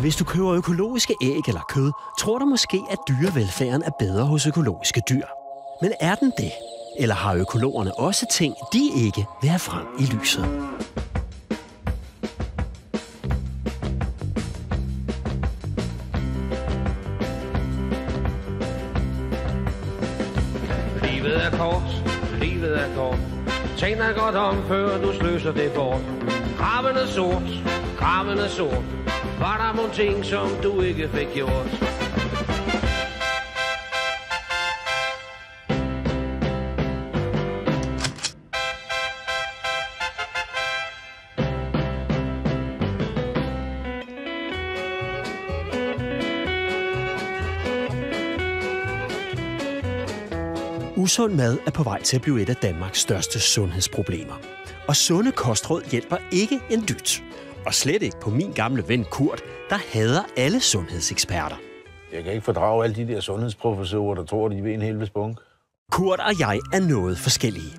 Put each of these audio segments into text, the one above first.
Hvis du køber økologiske æg eller kød, tror du måske, at dyrevelfærden er bedre hos økologiske dyr. Men er den det? Eller har økologerne også ting, de ikke vil have frem i lyset? Livet er kort, livet er kort. Tænk dig godt om, før du sløser det bort. Graven er sort, graven er sort. Var der nogle ting, som du ikke fik gjort? Usund mad er på vej til at blive et af Danmarks største sundhedsproblemer. Og sunde kostråd hjælper ikke en dyt. Og slet ikke på min gamle ven Kurt, der hader alle sundhedseksperter. Jeg kan ikke fordrage alle de der sundhedsprofessorer, der tror, de ved en helvedes bunk. Kurt og jeg er noget forskellige.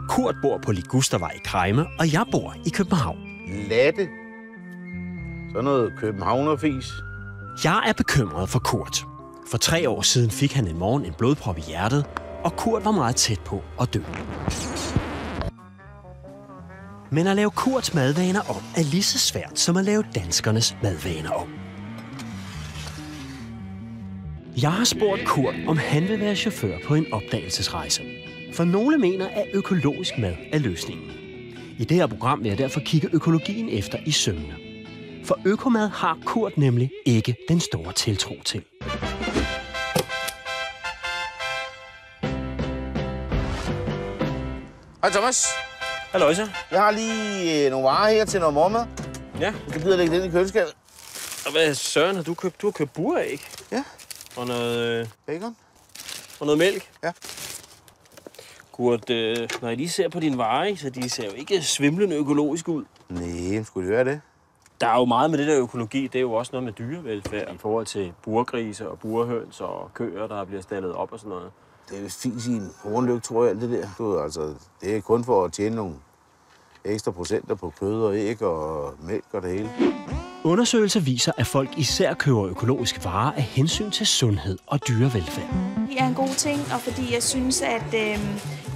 Kurt bor på Ligustervej i Krejme, og jeg bor i København. Latte. Så noget københavnerfis. Jeg er bekymret for Kurt. For 3 år siden fik han en morgen en blodprop i hjertet, og Kurt var meget tæt på at dø. Men at lave Kurts madvaner om er lige så svært som at lave danskernes madvaner om. Jeg har spurgt Kurt, om han vil være chauffør på en opdagelsesrejse. For nogle mener, at økologisk mad er løsningen. I det her program vil jeg derfor kigge økologien efter i sømmene. For økomad har Kurt nemlig ikke den store tiltro til. Hej Thomas. Halløjsa. Jeg har lige nogle varer her til noget morgenmad. Ja. Du kan lægge det ind i køleskabet. Og hvad søren har du købt? Du har købt buræg. Ja. Og noget... Bacon. Og noget mælk. Ja. Kurt, når jeg lige ser på dine varer, så de ser jo ikke svimlende økologisk ud. Nej, skulle det være det? Der er jo meget med det der økologi. Det er jo også noget med dyrevelfærd i forhold til burgrise og burhøns og køer, der bliver stallet op og sådan noget. Det er vist fint i en hornlygt, tror jeg, alt det der. Det er kun for at tjene nogle ekstra procenter på kød og æg og mælk og det hele. Undersøgelser viser, at folk især køber økologiske varer af hensyn til sundhed og dyrevelfærd. Det er en god ting, og fordi jeg synes, at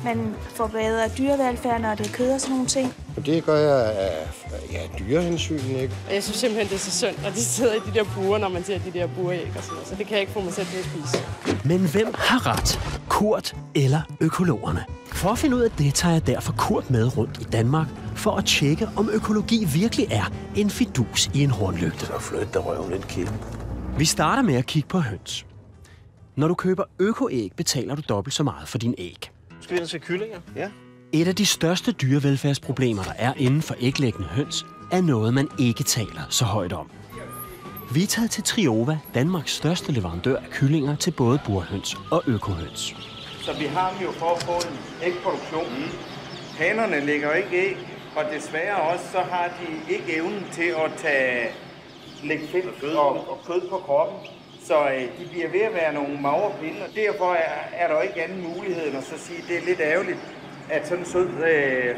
man forbedrer dyrevelfærd, når det er kød og sådan nogle ting. Og det gør jeg af dyrehensyn, ikke? Jeg synes simpelthen, det er så synd, når de sidder i de der buer, når man ser de der buræg og sådan noget. Så det kan jeg ikke få mig selv til at spise. Men hvem har ret? Kurt eller økologerne? For at finde ud af det, tager jeg derfor Kurt med rundt i Danmark for at tjekke, om økologi virkelig er en fidus i en hornlygte. Så flyt der røven lidt kilden. Vi starter med at kigge på høns. Når du køber økoæg, betaler du dobbelt så meget for din æg. Skal vi ind til kyllinger? Ja. Et af de største dyrevelfærdsproblemer, der er inden for æglæggende høns, er noget, man ikke taler så højt om. Vi er taget til Triova, Danmarks største leverandør af kyllinger til både burhøns og økohøns. Så vi har dem jo for at få en ægproduktion. Hanerne lægger ikke æg, og desværre også så har de ikke evnen til at lægge fedt og kød på kroppen. Så de bliver ved at være nogle magre pinde, og derfor er der ikke anden mulighed end at så sige, at det er lidt ærgerligt, at sådan en sød,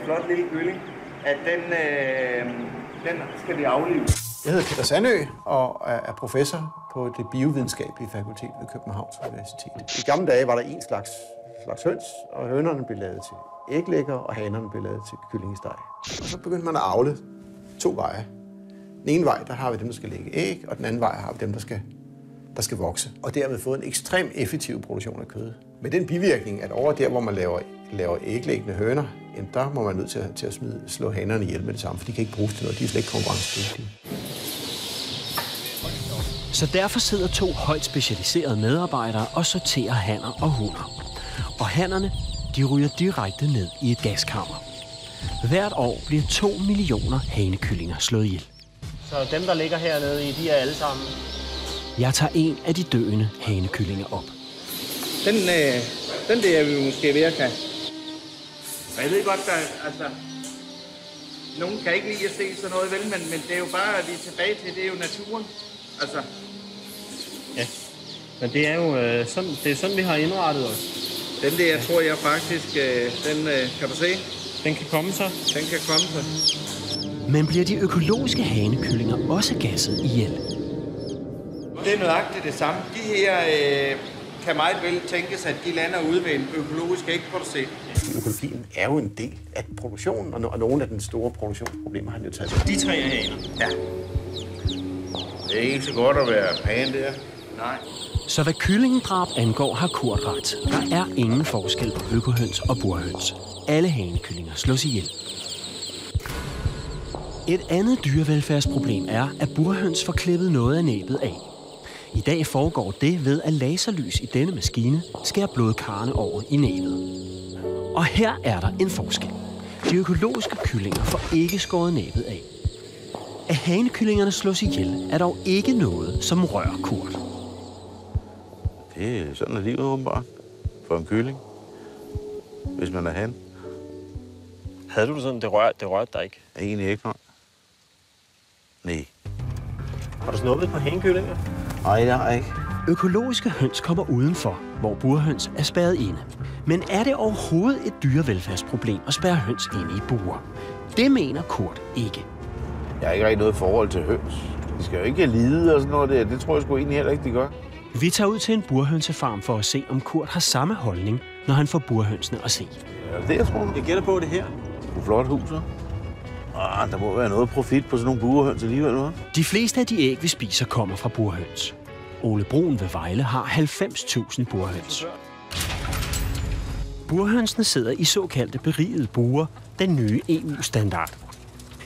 flot lille kylling, at den skal vi aflive. Jeg hedder Peter Sandø og er professor på det biovidenskabelige fakultet ved Københavns Universitet. I gamle dage var der en slags høns, og hønerne blev lavet til æglægger, og hanerne blev lavet til kyllingesteg. Og så begyndte man at avle 2 veje. Den ene vej, der har vi dem, der skal lægge æg, og den anden vej har vi dem, der skal vokse. Og dermed fået en ekstremt effektiv produktion af kød. Med den bivirkning, at over der, hvor man laver æglæggende høner, der må man nødt til at slå hanerne ihjel med det samme, for de kan ikke bruges til noget. De er slet ikke konkurrencedygtige. Så derfor sidder 2 højt specialiserede medarbejdere og sorterer hanner og hunner. Og hannerne, de ryger direkte ned i et gaskammer. Hvert år bliver 2 millioner hanekyllinger slået ihjel. Så dem, der ligger hernede i, de er alle sammen? Jeg tager en af de døende hanekyllinger op. Den der er vi måske ved at kan. Jeg ved godt, nogen kan ikke lide at se sådan noget, vel, men det er jo bare, at vi er tilbage til, det er jo naturen. Ja, men det er jo sådan, vi har indrettet os. Den der, tror jeg faktisk, kan du se? Den kan komme så. Den kan komme så. Men bliver de økologiske hanekyllinger også gasset ihjel? det er nøjagtigt det samme. De her kan meget vel tænkes, at de lander ude ved en økologisk ægproducent. Økologien er jo en del af produktionen, og nogle af den store produktionsproblemer har han jo taget. De 3 er haner. Ja. Det er ikke så godt at være pan der. Nej. Så hvad kyllingedrab angår, har Kurt ret. Der er ingen forskel på økohøns og burhøns. Alle hanekyllinger slås ihjel. Et andet dyrevelfærdsproblem er, at burhøns får klippet noget af næbet af. I dag foregår det ved, at laserlys i denne maskine skærer blodkarrene over i næbet. Og her er der en forskel. De økologiske kyllinger får ikke skåret næbet af. At hanekyllingerne slås ihjel, er dog ikke noget, som rører Kurt. Det er sådan, at livet åbenbart for en kylling, hvis man er han. Havde du det sådan, det rørte dig ikke? Egentlig ikke, nej. Har du snuppet på hanekyllinger? Nej, det har jeg ikke. Økologiske høns kommer udenfor, hvor burhøns er spærret inde. Men er det overhovedet et dyrevelfærdsproblem at spærre høns inde i buer? Det mener Kurt ikke. Jeg har ikke rigtig noget forhold til høns. De skal jo ikke lide og sådan noget der. Det tror jeg sgu egentlig heller ikke, de gør. Vi tager ud til en burhønsefarm for at se, om Kurt har samme holdning, når han får burhønsene at se. Ja, det jeg tror. Jeg gætter på det her. Det er flot hus, så. Der må være noget profit på sådan nogle burhøns alligevel, hva'? De fleste af de æg, vi spiser, kommer fra burhøns. Ole Brun ved Vejle har 90.000 burhøns. Burhønsene sidder i såkaldte berigede buer, den nye EU-standard.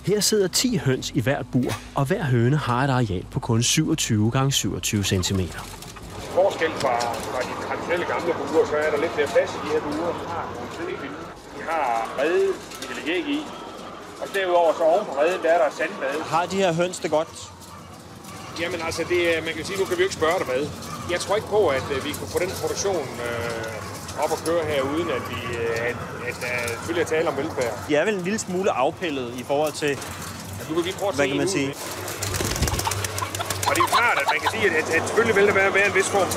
Her sidder 10 høns i hvert bur, og hver høne har et areal på kun 27 x 27 cm. Forskel fra de traditionelle gamle buer, så er der lidt mere plads i de her buer. De har rede, vi kan lægge æg i. Og derudover så oven på reden, der er der sandbade. Har de her høns det godt? Jamen altså, man kan sige, nu kan vi jo ikke spørge dig hvad. Jeg tror ikke på, at vi kunne få den produktion op at køre her, uden at der selvfølgelig er tale om velfærd. De er vel en lille smule afpillet i forhold til, du kan lige prøve at hvad kan man sige? Og det er klart, at man kan sige, at selvfølgelig vil der være en vis form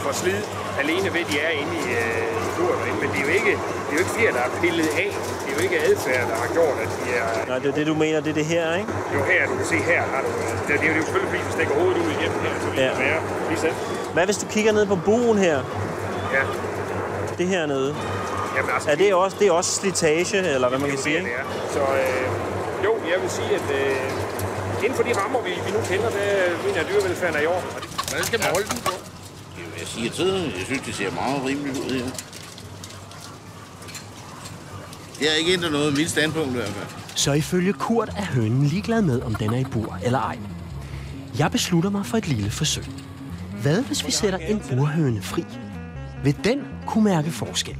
for slid alene ved, at de er inde i buret. Men det er jo ikke flere, der er pillet af. Det er jo ikke adfærd, der har gjort, at de er... Nej, det er det, du mener, det er det her, ikke? Jo, her, du kan se her, har du... Det er jo selvfølgelig, fordi vi stikker hovedet ud igennem her, så vi kan være lige selv. Hvad hvis du kigger ned på buen her? Ja. Det hernede. Jamen altså... Det er også slitage, eller hvad man kan sige, ikke? Så jo, jeg vil sige, at inden for de rammer, vi nu kender, der mener jeg, dyrevelfærden er i orden. Hvordan skal man holde den på? Jeg siger tiden. Jeg synes, det ser meget rimeligt ud her. Det har ikke ændret noget mit standpunkt i hvert fald. Så ifølge Kurt er hønen ligeglad med, om den er i bur eller ej. Jeg beslutter mig for et lille forsøg. Hvad hvis vi sætter en burhøne fri? Vil den kunne mærke forskel?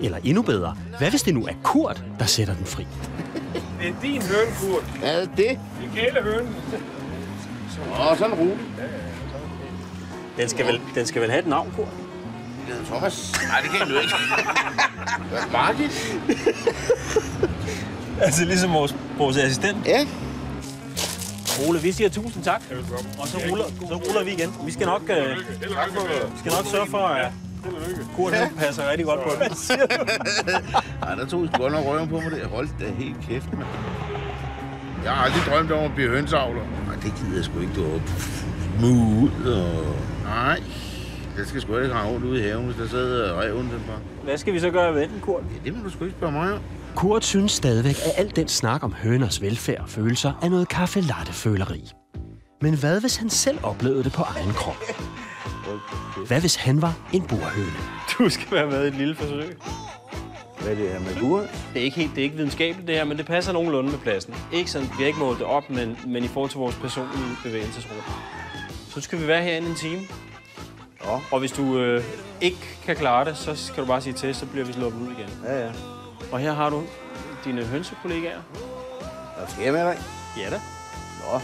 Eller endnu bedre, hvad hvis det nu er Kurt, der sætter den fri? Det er din høne, Kurt. Er det det? En kælehøne. Sådan roligt. Den skal vel have et navn, Kurt? Thomas? Nej, det kan du ikke. Margit? Altså ligesom vores assistent? Ja. Ole, vi siger 1000 tak. Og så ruller vi igen. Vi skal nok sørge for, at Kurt passer rigtig godt på det. Nej, der tog I godt nok røven på mig der. Hold da helt kæft, mand. Jeg har aldrig drømt om at blive hønsavler. Nej, det gider jeg sgu ikke, du op. Ud og... Nej. Det skal sgu ikke have rundt ude i haven, hvis der sidder reven den bare. Hvad skal vi så gøre ved den, Kurt? Ja, det må du sgu ikke spørge mig om. Kurt synes stadigvæk, at alt den snak om høners velfærd og følelser er noget kaffe-latte-føleri. Men hvad hvis han selv oplevede det på egen krop? Hvad hvis han var en burhøne? Du skal være med i et lille forsøg. Hvad er det her med bur? Det er ikke videnskabeligt det her, men det passer nogenlunde med pladsen. Ikke sådan, vi har ikke målt det op, men i forhold til vores personlige bevægelsesrum. Så skal vi være herinde en time. Ja. Og hvis du ikke kan klare det, så skal du bare sige til, så bliver vi sluppet ud igen. Ja, ja. Og her har du dine hønsekollegaer. Hvad skal jeg med dig? Ja da. Nå.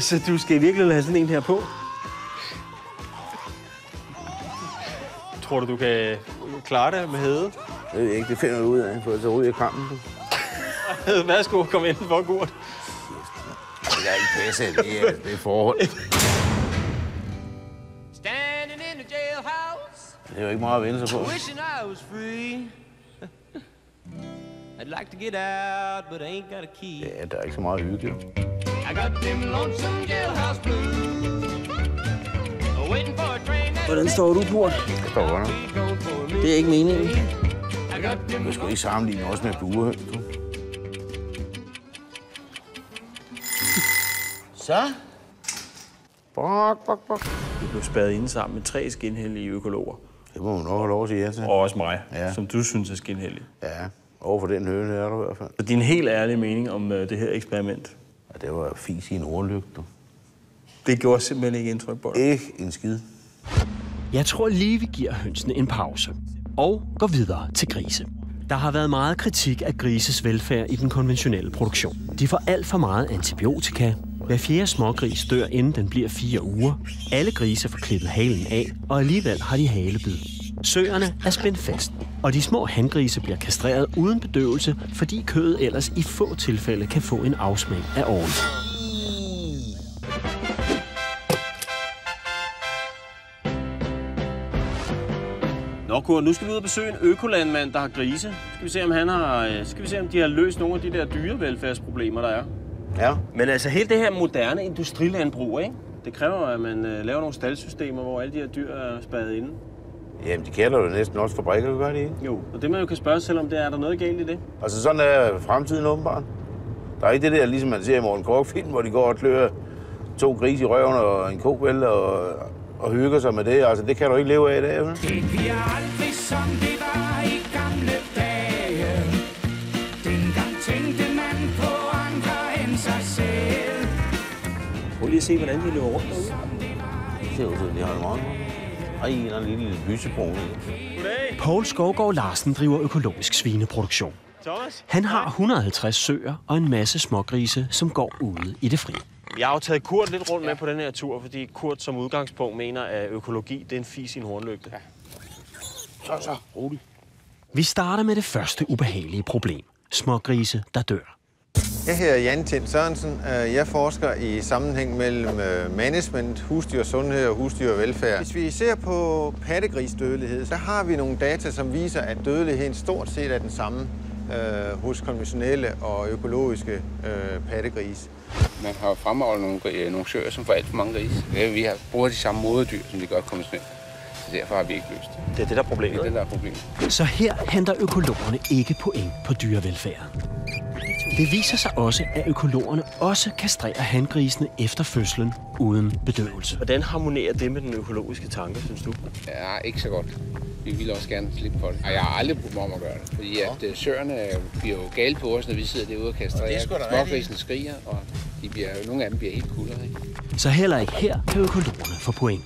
Så du skal virkelig have sådan en her på? Tror du kan klare det med Hede? Det ved jeg ikke, det finder du ud af, for så ryger jeg kampen. Værsgo, kom ind for Kurt. Det er ikke passe, det er forhold. Det er jo ikke meget at vende sig på. I'd like to get out, but I ain't got a key. Ja, der er ikke så meget hyggeligt. I got them lonesome jailhouse blues. Hvordan står du, Kurt? Det står godt. Det er ikke meningen. Du skal ikke sammenligne også med buehøns. Så. Bok. Vi blev spærret inde sammen med 3 skinhellige økologer. Det må man nok have lov at sige ja til. Og også mig, ja. som du synes er skinhellig. Ja, overfor den høne er du i hvert fald. Så din helt ærlige mening om det her eksperiment? Ja, det var fis i en hornlygte. Det gjorde simpelthen ikke indtryk på dig? Ikke en skid. Jeg tror lige, vi giver hønsene en pause. Og går videre til grise. Der har været meget kritik af grises velfærd i den konventionelle produktion. De får alt for meget antibiotika. Hver 4. smågris dør, inden den bliver 4 uger. Alle grise får klippet halen af, og alligevel har de halebid. Søerne er spændt fast, og de små hangrise bliver kastreret uden bedøvelse, fordi kødet ellers i få tilfælde kan få en afsmag af åren. Nå, Kurt, nu skal vi ud og besøge en økolandmand, der har grise. Skal vi se, om de har løst nogle af de der dyrevelfærdsproblemer, der er. Ja. Men altså, helt det her moderne industrilandbrug, ikke? Det kræver, at man laver nogle staldsystemer, hvor alle de her dyr er spadet inde. Jamen, de kalder jo næsten også fabrikker, gør de ikke? Jo, og det man jo kan spørge sig selv om, det er der noget galt i det? Altså, sådan er fremtiden åbenbart. Der er ikke det der, ligesom man ser i Morten Korch-film, hvor de går og klør 2 grise i røven og en kovel og hygger sig med det. Altså, det kan du ikke leve af i dag, vel? Det bliver aldrig som det var i gamle dage. Dengang tænkte man på andre end sig selv. Prøv lige at se, hvordan de løber rundt derude. Det ser ud til, at de har en morgen. Og en eller anden lille bysebrune. Poul Skovgaard Larsen driver økologisk svineproduktion. Han har 150 søer og en masse smågrise, som går ude i det fri. Jeg har jo taget Kurt lidt rundt med på den her tur, fordi Kurt som udgangspunkt mener, at økologi det er en fis i en hornlygte. Ja. Så, roligt. Vi starter med det første ubehagelige problem. Smågrise, der dør. Jeg hedder Jan Tind Sørensen. Jeg forsker i sammenhæng mellem management, husdyrsundhed og husdyrvelfærd. Hvis vi ser på pattegrisdødelighed, så har vi nogle data, som viser, at dødeligheden stort set er den samme hos konventionelle og økologiske pattegrise. Man har fremavlet nogle søer, som får alt for mange grise. Vi bruger de samme moderdyr, som de gør konventionelt. Så derfor har vi ikke løst det. Det er det, der er problemet. Det er det, der er problemet. Så her henter økologerne ikke point på dyrevelfærden. Det viser sig også, at økologerne også kastrerer hangrisene efter fødslen uden bedøvelse. Hvordan harmonerer det med den økologiske tanke, synes du? Ja, ikke så godt. Vi vil også gerne slippe på det. Og jeg har aldrig brugt mig om at gøre det. Fordi at søerne bliver jo gale på os, når vi sidder derude og kastrerer. Smågrisen skriger, og nogle af dem bliver helt kuldere. Så heller ikke her kan økologerne få point.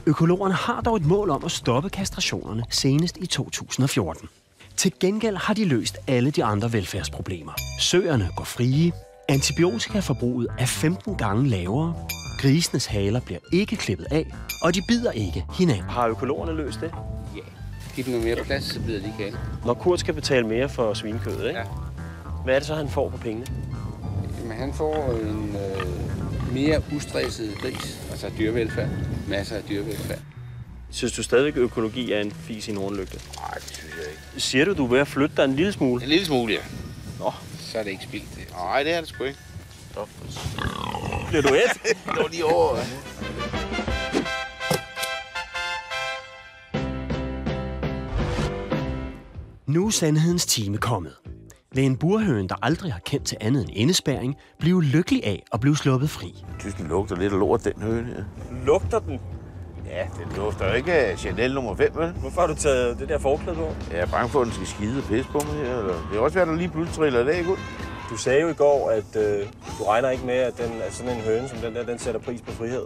Økologerne har dog et mål om at stoppe kastrationerne senest i 2014. Til gengæld har de løst alle de andre velfærdsproblemer. Søerne går frie, antibiotikaforbruget er 15 gange lavere, grisenes haler bliver ikke klippet af, og de bider ikke hinanden. Har økologerne løst det? Ja. Giv dem noget mere plads, så bider de ikke af. Når Kurt skal betale mere for svinekødet, ikke? Ja. Hvad er det så, han får på pengene? Jamen, han får en mere ustresset gris, altså dyrevelfærd. Masser af dyrevelfærd. Synes du stadigvæk, at økologi er en fis i en hornlygte? Nej, det synes jeg ikke. Siger du er ved at flytte dig en lille smule? En lille smule, ja. Nå. Så er det ikke spildt det. Nej, det er det sgu ikke. Bliver du et? Det var lige over. Nu er sandhedens time kommet. Vil en burhøne, der aldrig har kendt til andet end indespærring, blive lykkelig af at blive sluppet fri? Jeg synes, den lugter lidt af lort, den høne her. Lugter den? Ja, den lugter jo ikke af Chanel nummer 5, vel? Hvorfor har du taget det der forklæde på? Jeg er bange for, at den skal skide og pisse på mig her. Eller... Det er også værd, at der lige pludselig triller i dag, ud. Du sagde jo i går, at du regner ikke med, at sådan en høne som den der, den sætter pris på frihed.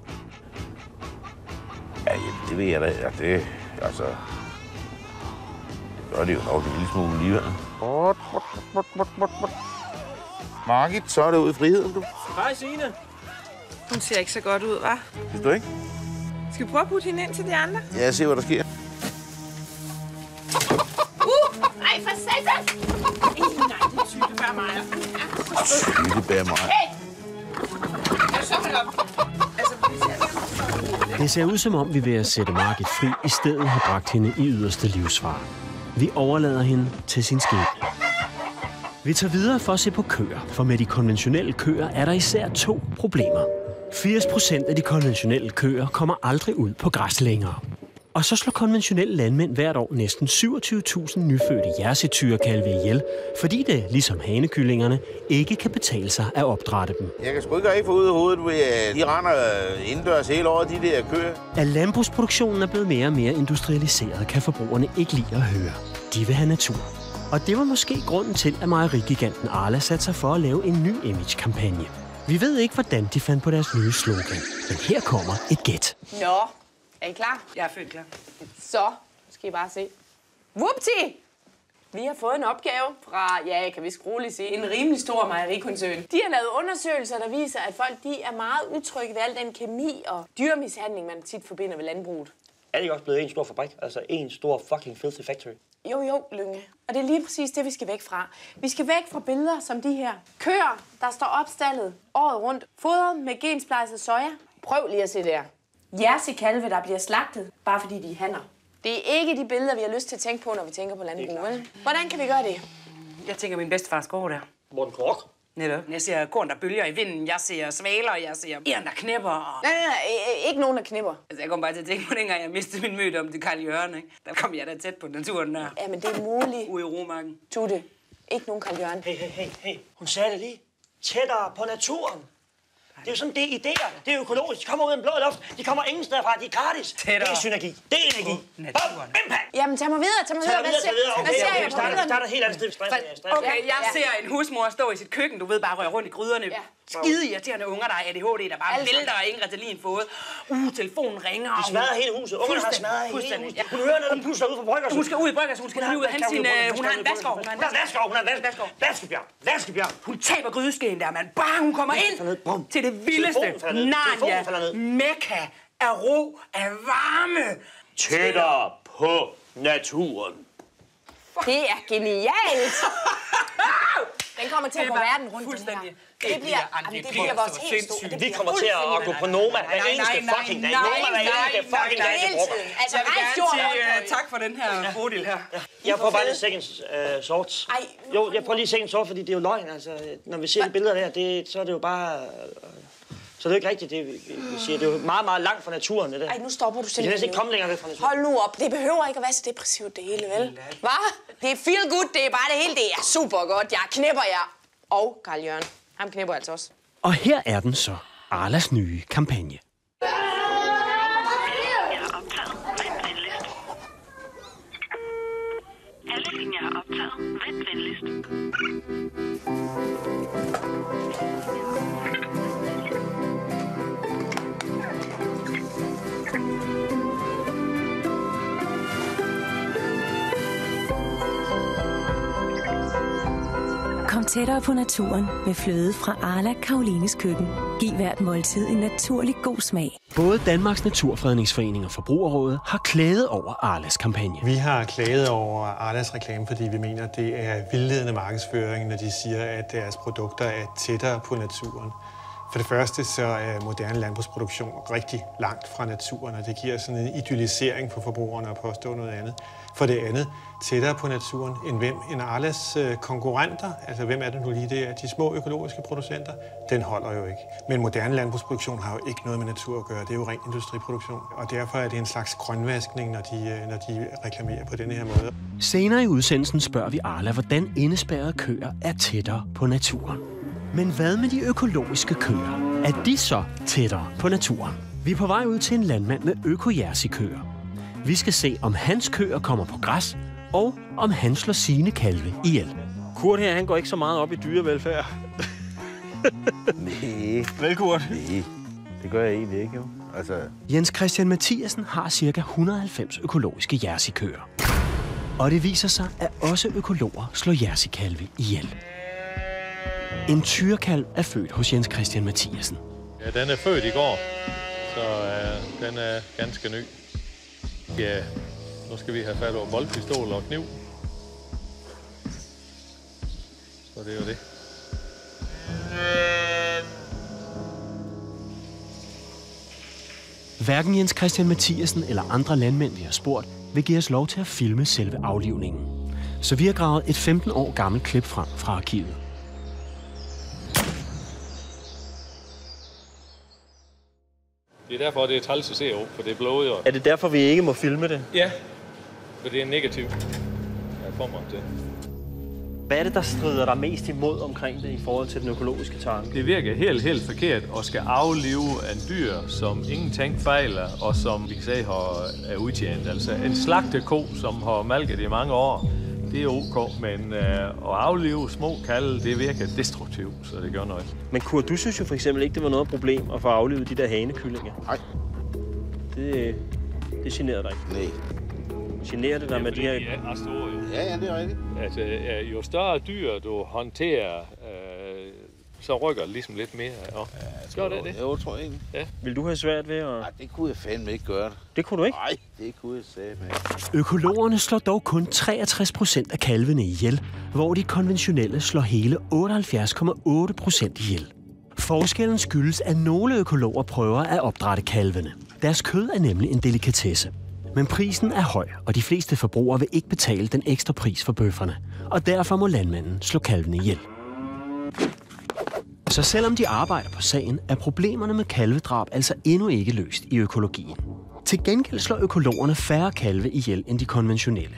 Ja, jamen, det ved jeg da. Ja, det, altså... Så er det jo nok en lille smule alligevel. Margit, så er det ude i friheden, du. Hej, Signe. Hun ser ikke så godt ud, hva'? Synes du ikke? Skal vi prøve at putte hende ind til de andre? Ja, jeg ser, hvad der sker. Ej, for satan! Nej, det er tyttebær mig. Tyttebær mig. Hey! Jeg så hold op. Det ser ud som om, vi ved at sætte Margit fri, i stedet har bragt hende i yderste livsfare. Vi overlader hende til sin skæbne. Vi tager videre for at se på køer, for med de konventionelle køer er der især 2 problemer. 80% af de konventionelle køer kommer aldrig ud på græs længere. Og så slår konventionelle landmænd hvert år næsten 27.000 nyfødte jersey-tyrekalve ihjel, fordi det, ligesom hanekyllingerne, ikke kan betale sig at opdrætte dem. Jeg kan sgu ikke rigtig få ud af hovedet, ved de render indendørs hele året, de der køer. At landbrugsproduktionen er blevet mere og mere industrialiseret, kan forbrugerne ikke lide at høre. De vil have natur. Og det var måske grunden til, at mejerigiganten Arla satte sig for at lave en ny image-kampagne. Vi ved ikke, hvordan de fandt på deres nye slogan, men her kommer et gæt. Nå, er I klar? Jeg er født klar. Så skal I bare se. Whoopty! Vi har fået en opgave fra, ja, kan vi roligt sige, en rimelig stor mejerikoncern. De har lavet undersøgelser, der viser, at folk de er meget utrygge ved al den kemi og dyremishandling, man tit forbinder ved landbruget. Er det ikke også blevet en stor fabrik? Altså en stor fucking filthy factory? Jo, Lynge. Og det er lige præcis det, vi skal væk fra. Vi skal væk fra billeder som de her. Køer, der står opstallet året rundt, fodret med gensplejset soja. Prøv lige at se der. Jersey-kalve, der bliver slagtet, bare fordi de er hanner. Det er ikke de billeder, vi har lyst til at tænke på, når vi tænker på landbrug, vel? Hvordan kan vi gøre det? Jeg tænker min bedstefars gård der. Morten Kork? Netop. Jeg ser korn, der bølger i vinden. Jeg ser svaler, jeg ser æren, der knæpper. Og... Nej, ikke nogen, der knipper. Altså, jeg kom bare til at tænke på, dengang jeg mistede min møde om til Karl Jørgen, ikke? Der kom jeg da tæt på naturen der. Ja, men det er muligt. Ude i romarken. Tutte, ikke nogen Karl Jørgen. Hey. Hun sagde det lige. Tættere på naturen. Det er jo sådan, det er idéer. Det er økologisk. De kommer ud af en blå luft. De kommer ingen steder fra. De er gratis. Tættere. Det er synergi. Det er energi. Naturen. Jamen, tag mig videre. Hvad ser jeg på billederne? Vi starter helt andet sted. Okay, jeg ser en husmor stå i sit køkken. Du ved, bare røre rundt i gryderne. Ja. Skide irriterende unger, der er ADHD, der bare vælter og ingen Ritalin fået. Telefonen ringer. De smadrer hele huset. Ungerne har smadret hele huset. Hun hører, når den pusler ud fra bryggersen. Hun skal ud i bryggersen. Hun skal lige ud og hente sin... Hun har en vaskov. Hun har en vaskebjørn. Vaskebjørn. Hun taber grydeskeen der, mand. Bang, hun kommer ind til det vildeste Narnia. Mekka af ro, af varme. Tættere på naturen. Det er genialt. Den kommer til at gå verden rundt. Fuldstændig. Det bliver vores helt store. Vi kommer til at gå på Noma hver eneste fucking dag. Noma hver eneste fucking dag til brugger. Altså, jeg vil gerne sige tak for den her Bodil her. Jeg får bare lidt second sorts. Jo, jeg får lige second sorts, fordi det er jo løgn. Altså, når vi ser de billeder der, så er det jo bare... Så det er jo ikke rigtigt, det vi siger. Det er jo meget, meget langt fra naturen, det der. Ej, nu stopper du simpelthen. Det kan næsten ikke komme længere væk fra naturen. Hold nu op. Det behøver ikke at være så depressivt, det hele, vel? Hvad? Det er feel good, det er bare det hele. Det er super godt. Jeg knipper jer. Og Karl Jørgen. Ham knipper altså også. Og her er den så. Arlas nye kampagne. Alle linjer er optaget. Vent venligst. Kom tættere på naturen med fløde fra Arla Karolines køkken. Giv hvert måltid en naturlig god smag. Både Danmarks Naturfredningsforening og Forbrugerrådet har klaget over Arlas kampagne. Vi har klaget over Arlas reklame, fordi vi mener, det er vildledende markedsføring, når de siger, at deres produkter er tættere på naturen. For det første så er moderne landbrugsproduktion rigtig langt fra naturen, og det giver sådan en idyllisering for forbrugerne at påstå noget andet. For det andet, tættere på naturen end hvem? En Arlas konkurrenter, altså hvem er det nu lige, det er de små økologiske producenter, den holder jo ikke. Men moderne landbrugsproduktion har jo ikke noget med natur at gøre, det er jo ren industriproduktion. Og derfor er det en slags grønvaskning, når de reklamerer på denne her måde. Senere i udsendelsen spørger vi Arla, hvordan indespærrede køer er tættere på naturen. Men hvad med de økologiske køer? Er de så tættere på naturen? Vi er på vej ud til en landmand med øko-jersey-køer. Vi skal se, om hans køer kommer på græs, og om han slår sine kalve ihjel. Kurt her, han går ikke så meget op i dyrevelfærd. Nej. Vel, Kurt? Nej, det gør jeg egentlig ikke, jo. Altså... Jens Christian Mathiasen har ca. 190 økologiske jersey-køer. Og det viser sig, at også økologer slår jersey-kalve ihjel. En tyrekalv er født hos Jens Christian Mathiasen. Ja, den er født i går, så den er ganske ny. Ja, nu skal vi have fat over boldpistol og kniv. Så det er jo det. Hverken Jens Christian Mathiasen eller andre landmænd, vi har spurgt, vil give os lov til at filme selve aflivningen. Så vi har gravet et 15 år gammelt klip frem fra arkivet. Det er derfor, det er træls at se over, for det er blodet. Er det derfor, vi ikke må filme det? Ja, for det er negativt. Jeg kommer til. Hvad er det, der strider dig mest imod omkring det i forhold til den økologiske tanke? Det virker helt forkert at skal aflive en dyr, som ingenting fejler, og som vi kan sige er udtjent. Altså en slagteko, som har malket i mange år, det er ok, men at aflive små kalve, det virker destruktivt, så det gør noget. Men Kurt, du synes jo for eksempel ikke, det var noget problem at få aflivet de der hanekyllinger? Nej. Det generer dig ikke? Nej. Generer det dig med de her... Ja, det er rigtigt. Altså, jo større dyr du håndterer, så rykker det ligesom lidt mere. Gør det? Jo, tror jeg ikke. Ja. Vil du have svært ved at... Nej, det kunne jeg fandme ikke gøre. Det kunne du ikke? Nej, det kunne jeg satme ikke. Økologerne slår dog kun 63% af kalvene ihjel, hvor de konventionelle slår hele 78,8% ihjel. Forskellen skyldes, at nogle økologer prøver at opdrætte kalvene. Deres kød er nemlig en delikatesse. Men prisen er høj, og de fleste forbrugere vil ikke betale den ekstra pris for bøfferne. Og derfor må landmanden slå kalvene ihjel. Så selvom de arbejder på sagen, er problemerne med kalvedrab altså endnu ikke løst i økologien. Til gengæld slår økologerne færre kalve ihjel end de konventionelle.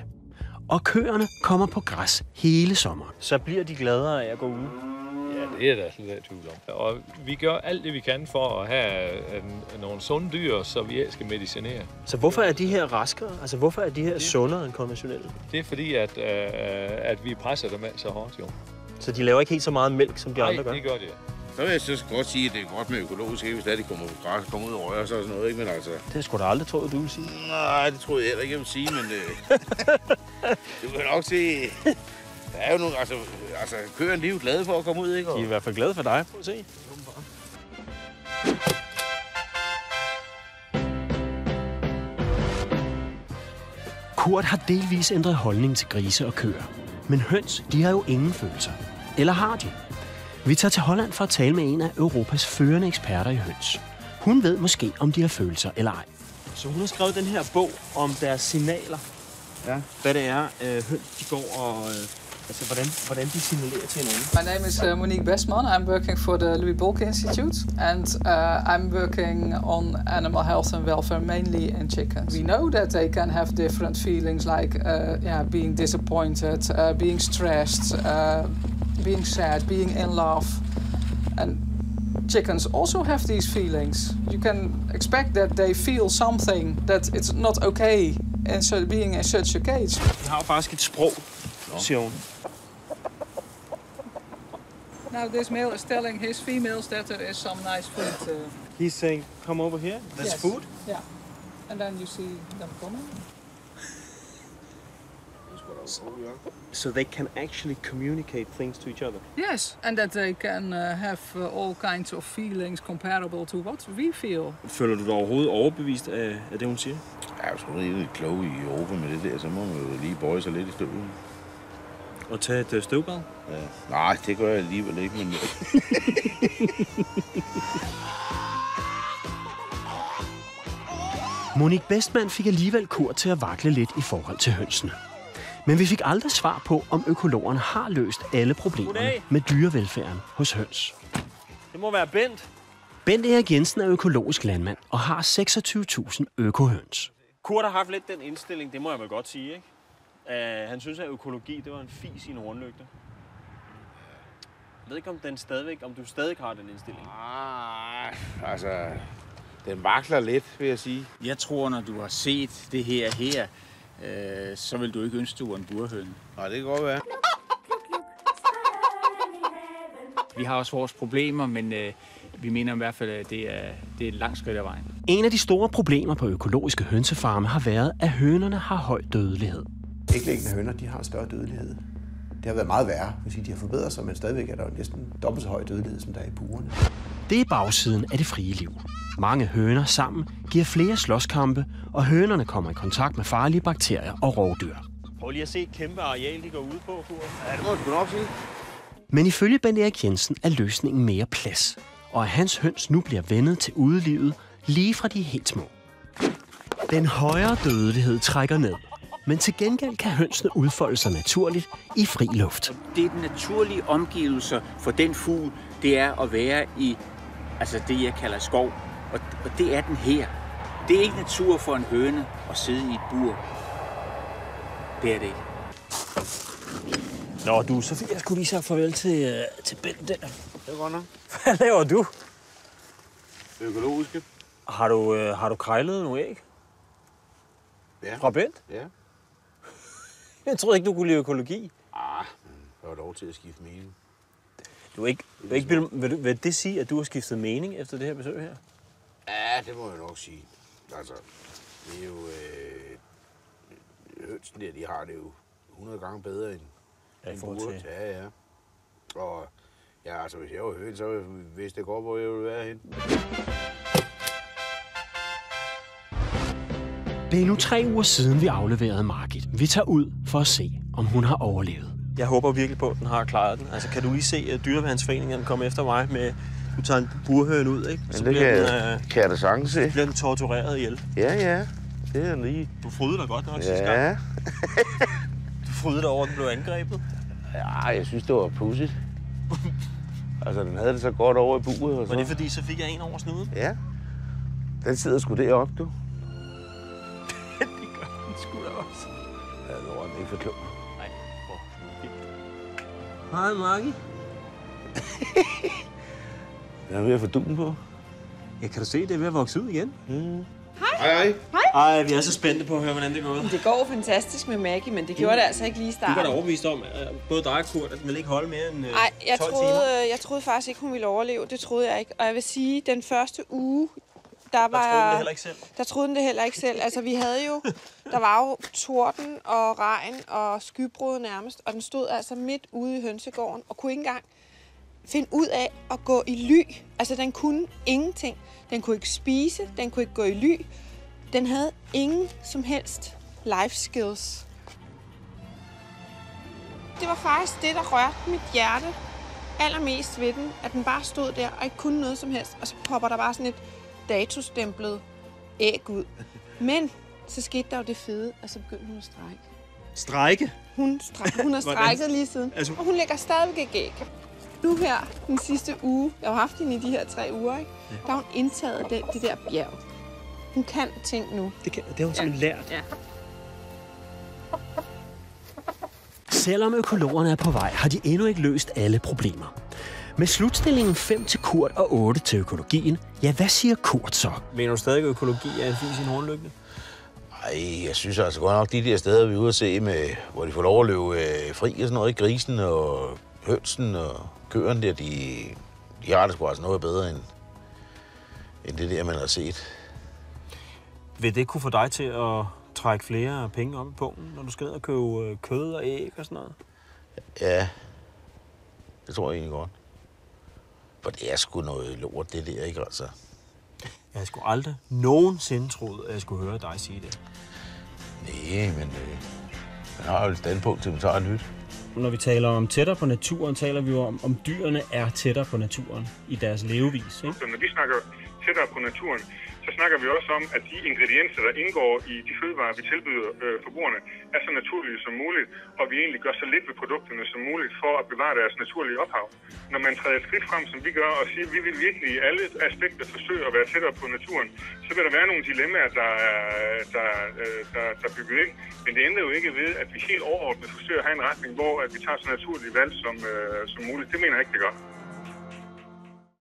Og køerne kommer på græs hele sommeren. Så bliver de gladere af at gå ud? Ja, det er der slet ikke tvivl om. Og vi gør alt det, vi kan for at have nogle sunde dyr, så vi ikke skal medicinere. Så hvorfor er de her raskere? Altså, hvorfor er de her sundere end konventionelle? Det er fordi, at vi presser dem så hårdt, jo. Så de laver ikke helt så meget mælk, som de andre gør? Nej, det gør de. Så vil jeg så godt sige, at det er godt med økologisk, hvis de kommer på græs, kommer ud og rører sig og sådan noget, ikke? Men altså... Det har sgu da aldrig troet, du ville sige. Nej, det troede jeg heller ikke, jeg ville sige, men... du kan nok se... Der er jo nogle... Altså køerne, de er jo glade for at komme ud, ikke? De er i hvert fald glade for dig. Prøv at se. Kurt har delvis ændret holdning til grise og køer. Men høns, de har jo ingen følelser. Eller har de? Vi tager til Holland for at tale med en af Europas førende eksperter i høns. Hun ved måske, om de har følelser eller ej. Så hun har skrevet den her bog om deres signaler. Ja. Hvad det er, høns de går og... Altså, hvordan de signalerer til hinanden. My name is Monique Bestman. I'm working for the Louis Bolke Institute, and I'm working on animal health and welfare mainly in chickens. We know that they can have different feelings like being disappointed, being stressed, being sad, being in love. And chickens also have these feelings. You can expect that they feel something, that it's not okay in being in such a cage. De har faktisk et sprog, siger hun. Now this male is telling his females that there is some nice food. He's saying, come over here, there's food? Yeah. And then you see them coming. So they can actually communicate things to each other? Yes, and that they can have all kinds of feelings comparable to what we feel. Føler du dig overhovedet overbevist af det, hun siger? Ja, hvis hun er egentlig klog i Europa med det der, så må man jo lige bøje sig lidt i støvet. Og tage et støvbad? Ja. Nej, det gør jeg alligevel ikke, men... Monique Bestman fik alligevel Kurt til at vakle lidt i forhold til hønsene. Men vi fik aldrig svar på, om økologerne har løst alle problemerne med dyrevelfærden hos høns. Det må være Bent. Bent Erik Jensen er økologisk landmand og har 26.000 økohøns. Kurt har haft lidt den indstilling, det må jeg vel godt sige, ikke? Han synes, at økologi, det var en fis i en rundlygte. Jeg ved ikke, om du stadig har den indstilling. Altså, den vakler lidt, vil jeg sige. Jeg tror, når du har set det her, så vil du ikke ønske, du var en burhøne. Nej, det kan godt være. Vi har også vores problemer, men vi mener i hvert fald, at det er et langt skridt af vejen. En af de store problemer på økologiske hønsefarme har været, at hønerne har høj dødelighed. Æglæggende høner, de har større dødelighed. Det har været meget værre, hvis de har forbedret sig, men stadigvæk er der jo næsten dobbelt så høj dødelighed, som der er i burerne. Det er bagsiden af det frie liv. Mange høner sammen giver flere slåskampe, og hønerne kommer i kontakt med farlige bakterier og rovdyr. Prøv lige at se et kæmpe areal, de går ud på, Kurt. Ja, det må du nok sige. Men ifølge Bent Erik Jensen er løsningen mere plads, og at hans høns nu bliver vendet til udelivet lige fra de helt små. Den højere dødelighed trækker ned, men til gengæld kan hønsene udfolde sig naturligt i fri luft. Det er den naturlige omgivelser for den fugl, det er at være i det, jeg kalder skov. Og det er den her. Det er ikke natur for en høne at sidde i et bur. Det er det ikke. Nå, du, Sofie, jeg skulle lige sige farvel til Bent der. Det er godt nok. Hvad laver du? Økologiske. Har du krejlet nogle æg? Ja. Fra Bent? Ja. Jeg troede ikke, du kunne lide økologi. Jeg var lov til at skifte mening. Vil det sige, at du har skiftet mening efter det her besøg her? Ja, det må jeg nok sige. Altså, det er jo... hønsen der, de har det jo 100 gange bedre end buer. Ja. Og ja, altså, hvis jeg var høn, så vidste jeg godt, hvor jeg ville være hen. Det er nu 3 uger siden, vi afleverede Margit. Vi tager ud for at se, om hun har overlevet. Jeg håber virkelig på, at den har klaret den. Altså, kan du lige se, at Dyreværnsforeningen kommer efter mig med... Du tager en burhøne ud, ikke? Så kan jeg da sagtens se. Så bliver den tortureret ihjel. Ja. Det er lige... Du frydede dig godt nok sidste gang. Du frydede dig over, at den blev angrebet. Ja, jeg synes, det var pudsigt. Altså, den havde det så godt over i buret. Og så. Var det fordi, så fik jeg en over snuden? Ja. Den sidder sgu deroppe, du. Det gør den sgu da også. Ja, det var den ikke for klog. Nej, hej, Margit. Jeg er ved at få duen på. Ja, kan du se, det er ved at vokse ud igen? Hej. Ej, vi er så spændte på at høre, hvordan det går. Det går fantastisk med Maggie, men det gjorde det altså ikke lige i starten. Du var da overbevist om, at både dig og Kurt, at den ville ikke holde mere end 12 timer. Jeg troede faktisk ikke, hun ville overleve. Det troede jeg ikke. Og jeg vil sige, den første uge, der troede den det heller ikke selv. Altså, vi havde jo... Der var jo torden og regn og skybrud nærmest, og den stod altså midt ude i hønsegården og kunne ikke engang finde ud af at gå i ly. Altså, den kunne ingenting. Den kunne ikke spise, den kunne ikke gå i ly. Den havde ingen som helst life skills. Det var faktisk det, der rørte mit hjerte allermest ved den, at den bare stod der og ikke kunne noget som helst. Og så popper der bare sådan et datostemplet æg ud. Men så skete der jo det fede, og så begyndte hun at strække. Strække? Hun har strækket lige siden. Altså... Og hun lægger stadigvæk æg. Nu her, den sidste uge, jeg har haft hende i de her 3 uger, ikke? Der har hun indtaget det der bjerg. Hun kan ting nu. Det har hun simpelthen lært. Ja. Selvom økologerne er på vej, har de endnu ikke løst alle problemer. Med slutstillingen 5 til Kurt og 8 til økologien, ja, hvad siger Kurt så? Mener du stadig, at økologi er en fis i en hornlygte? Ej, jeg synes altså godt nok, de der steder, vi er ude at se, med, hvor de får lov at løbe fri og sådan noget, grisen og hønsen og køerne der, de har det sgu altså noget bedre end det der, man har set. Vil det kunne få dig til at trække flere penge op i pungen, når du skal ned og købe kød og æg og sådan noget? Ja, det tror jeg egentlig godt. For det er sgu noget lort, det der, ikke altså? Jeg har sgu aldrig nogensinde troet, at jeg skulle høre dig sige det. Nej, men man har jo et standpunkt til, at man tager et nyt. Når vi taler om tættere på naturen, taler vi jo om dyrene er tættere på naturen i deres levevis, ikke? Så når vi snakker tættere på naturen, så snakker vi også om, at de ingredienser, der indgår i de fødevarer, vi tilbyder forbrugerne, er så naturlige som muligt, og vi egentlig gør så lidt ved produkterne som muligt for at bevare deres naturlige ophav. Når man træder et skridt frem, som vi gør, og siger, at vi vil virkelig i alle aspekter forsøge at være tættere på naturen, så vil der være nogle dilemmaer, der er bygget ind. Men det ændrer jo ikke ved, at vi helt overordnet forsøger at have en retning, hvor at vi tager så naturlige valg som muligt. Det mener jeg ikke, det gør.